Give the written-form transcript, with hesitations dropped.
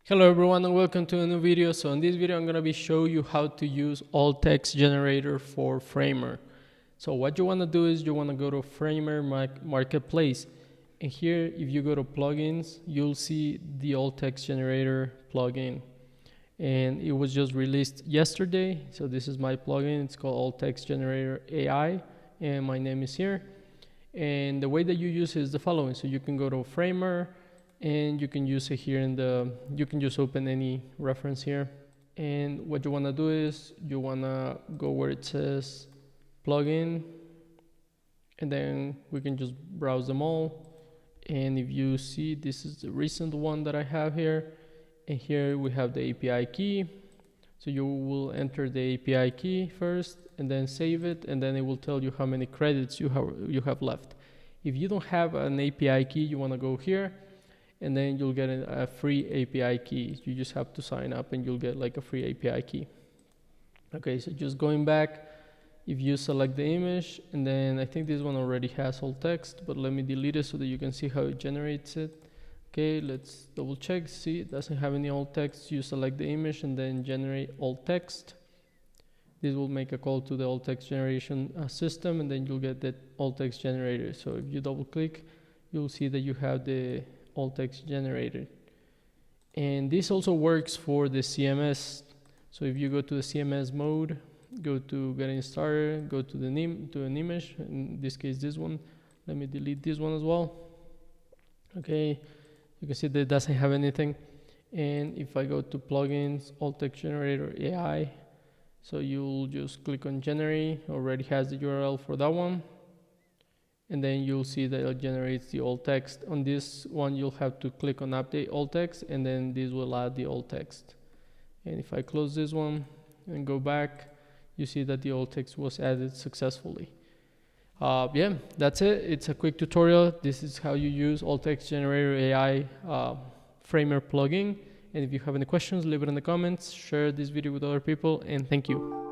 Hello everyone and welcome to a new video. So in this video I'm going to be showing you how to use alt text generator for Framer. So what you want to do is you want to go to Framer Marketplace, and here if you go to plugins you'll see the alt text generator plugin, and it was just released yesterday. So this is my plugin, it's called alt text generator AI and my name is here. And the way that you use it is the following. So you can go to Framer and you can use it here you can just open any reference here, and what you want to do is you want to go where it says plugin, and then we can just browse them all. And if you see, this is the recent one that I have here, and here we have the API key. So you will enter the API key first and then save it, and then it will tell you how many credits you have left. If you don't have an API key, you want to go here, and then you'll get a free API key. You just have to sign up and you'll get like a free API key. Okay, so just going back, if you select the image, and then I think this one already has alt text, but let me delete it so that you can see how it generates it. Okay, let's double check. See, it doesn't have any alt text. You select the image and then generate alt text. This will make a call to the alt text generation system, and then you'll get that alt text generator. So if you double click, you'll see that you have the alt text generated. And this also works for the CMS. So if you go to the CMS mode, go to getting started, go to an image, in this case this one. Let me delete this one as well. Okay, you can see that it doesn't have anything. And if I go to plugins, alt text generator AI, so you'll just click on generate, already has the URL for that one. And then you'll see that it generates the alt text. On this one, you'll have to click on update alt text, and then this will add the alt text. And if I close this one and go back, you see that the alt text was added successfully. Yeah, that's it. It's a quick tutorial. This is how you use alt text generator AI Framer plugin. And if you have any questions, leave it in the comments, share this video with other people, and thank you.